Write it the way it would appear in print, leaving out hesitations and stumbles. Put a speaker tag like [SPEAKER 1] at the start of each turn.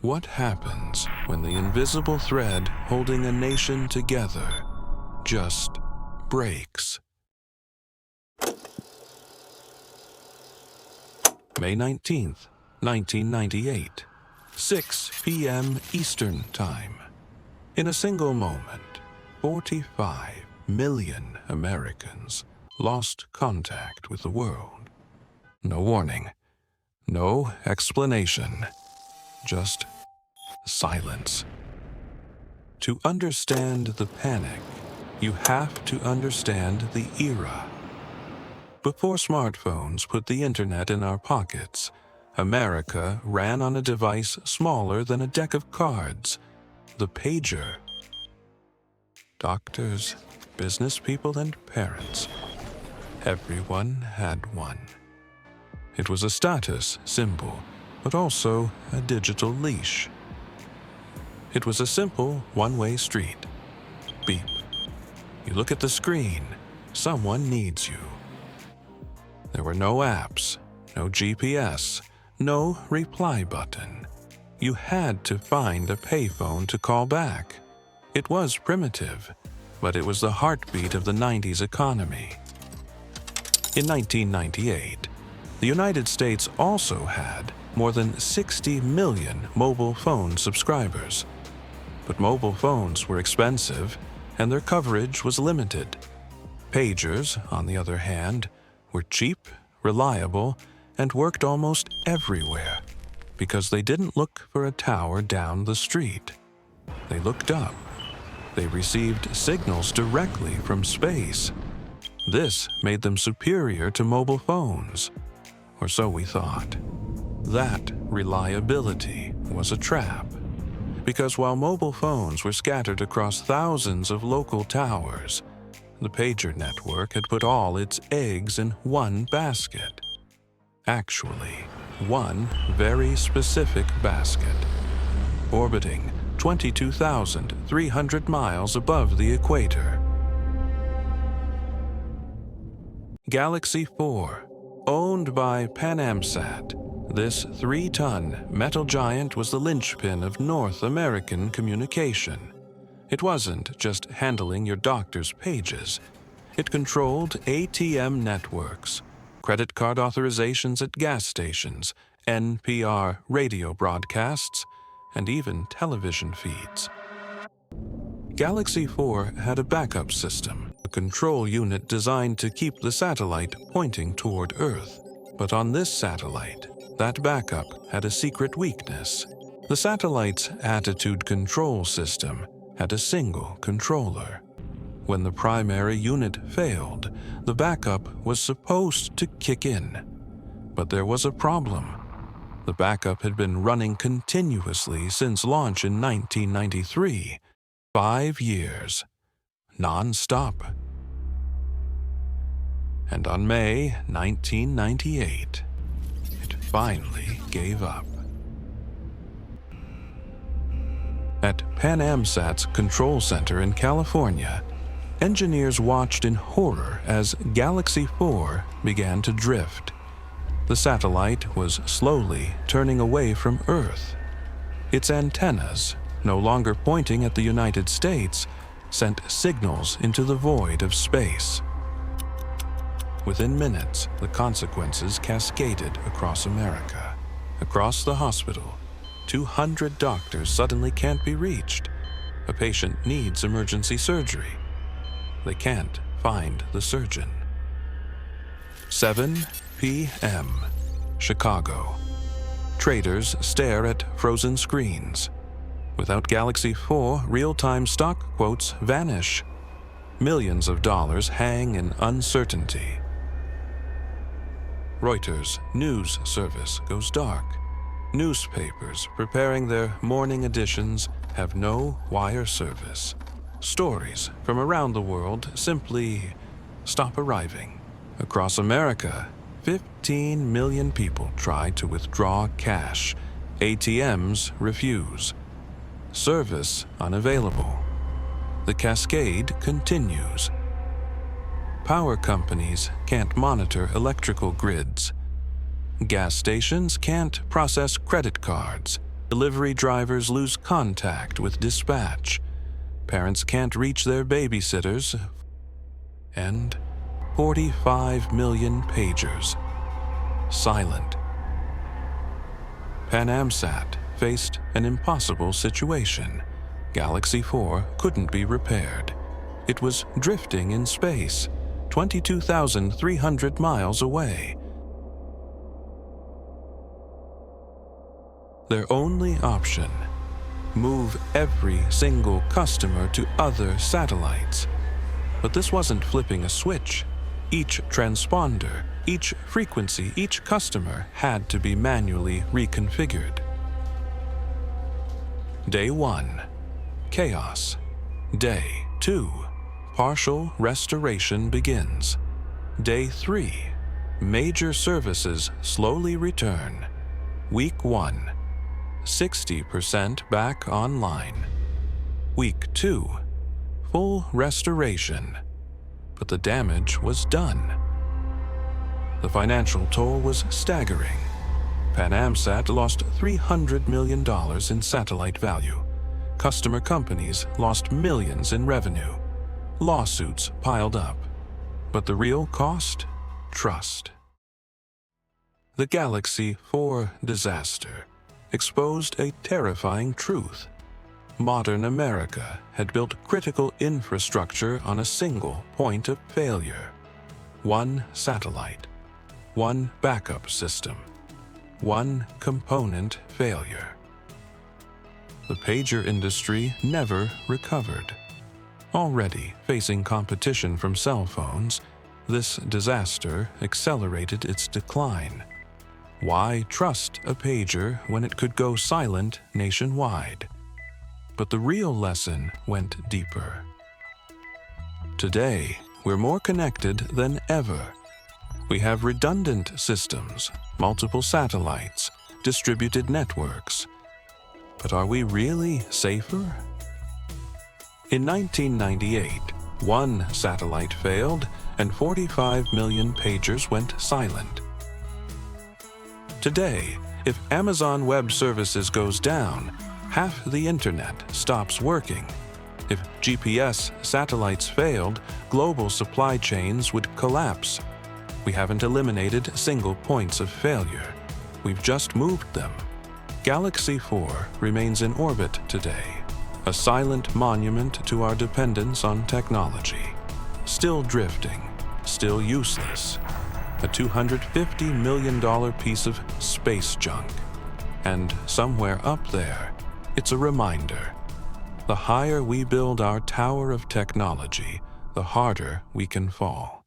[SPEAKER 1] What happens when the invisible thread holding a nation together just breaks? May 19th, 1998, 6 p.m. Eastern Time. In a single moment, 45 million Americans lost contact with the world. No warning, no explanation, just silence. To understand the panic, you have to understand the era. Before smartphones put the internet in our pockets, America ran on a device smaller than a deck of cards, the pager. Doctors, business people, and parents, everyone had one. It was a status symbol, but also a digital leash. It was a simple one-way street. Beep. You look at the screen, someone needs you. There were no apps, no GPS, no reply button. You had to find a payphone to call back. It was primitive, but it was the heartbeat of the 90s economy. In 1998, the United States also had more than 60 million mobile phone subscribers. But mobile phones were expensive, and their coverage was limited. Pagers, on the other hand, were cheap, reliable, and worked almost everywhere because they didn't look for a tower down the street. They looked up. They received signals directly from space. This made them superior to mobile phones, or so we thought. That reliability was a trap, because while mobile phones were scattered across thousands of local towers, the pager network had put all its eggs in one basket. Actually, one very specific basket, orbiting 22,300 miles above the equator. Galaxy 4, owned by PanAmSat, this 3-ton metal giant was the linchpin of North American communication. It wasn't just handling your doctor's pages. It controlled ATM networks, credit card authorizations at gas stations, NPR radio broadcasts, and even television feeds. Galaxy 4 had a backup system, a control unit designed to keep the satellite pointing toward Earth. But on this satellite, that backup had a secret weakness. The satellite's attitude control system had a single controller. When the primary unit failed, the backup was supposed to kick in. But there was a problem. The backup had been running continuously since launch in 1993. 5 years, non-stop. And on May 1998, it finally gave up. At PanAmSat's control center in California, engineers watched in horror as Galaxy 4 began to drift. The satellite was slowly turning away from Earth. Its antennas, no longer pointing at the United States, sent signals into the void of space. Within minutes, the consequences cascaded across America. Across the hospital, 200 doctors suddenly can't be reached. A patient needs emergency surgery. They can't find the surgeon. 7 p.m. Chicago. Traders stare at frozen screens. Without Galaxy 4, real-time stock quotes vanish. Millions of dollars hang in uncertainty. Reuters' news service goes dark. Newspapers preparing their morning editions have no wire service. Stories from around the world simply stop arriving. Across America, 15 million people try to withdraw cash. ATMs refuse. Service unavailable. The cascade continues. Power companies can't monitor electrical grids. Gas stations can't process credit cards. Delivery drivers lose contact with dispatch. Parents can't reach their babysitters. And 45 million pagers silent. PanAmSat faced an impossible situation. Galaxy 4 couldn't be repaired. It was drifting in space, 22,300 miles away. Their only option: move every single customer to other satellites. But this wasn't flipping a switch. Each transponder, each frequency, each customer had to be manually reconfigured. Day 1, chaos. Day 2, partial restoration begins. Day 3, major services slowly return. Week 1, 60% back online. Week 2, full restoration. But the damage was done. The financial toll was staggering. PanAmSat lost $300 million in satellite value. Customer companies lost millions in revenue. Lawsuits piled up. But the real cost? Trust. The Galaxy 4 disaster exposed a terrifying truth. Modern America had built critical infrastructure on a single point of failure. One satellite, one backup system, one component failure. The pager industry never recovered. Already facing competition from cell phones, this disaster accelerated its decline. Why trust a pager when it could go silent nationwide? But the real lesson went deeper. Today, we're more connected than ever. We have redundant systems, multiple satellites, distributed networks. But are we really safer? In 1998, one satellite failed and 45 million pagers went silent. Today, if Amazon Web Services goes down, half the internet stops working. If GPS satellites failed, global supply chains would collapse. We haven't eliminated single points of failure. We've just moved them. Galaxy 4 remains in orbit today, a silent monument to our dependence on technology. Still drifting, still useless. A $250 million piece of space junk. And somewhere up there, it's a reminder. The higher we build our tower of technology, the harder we can fall.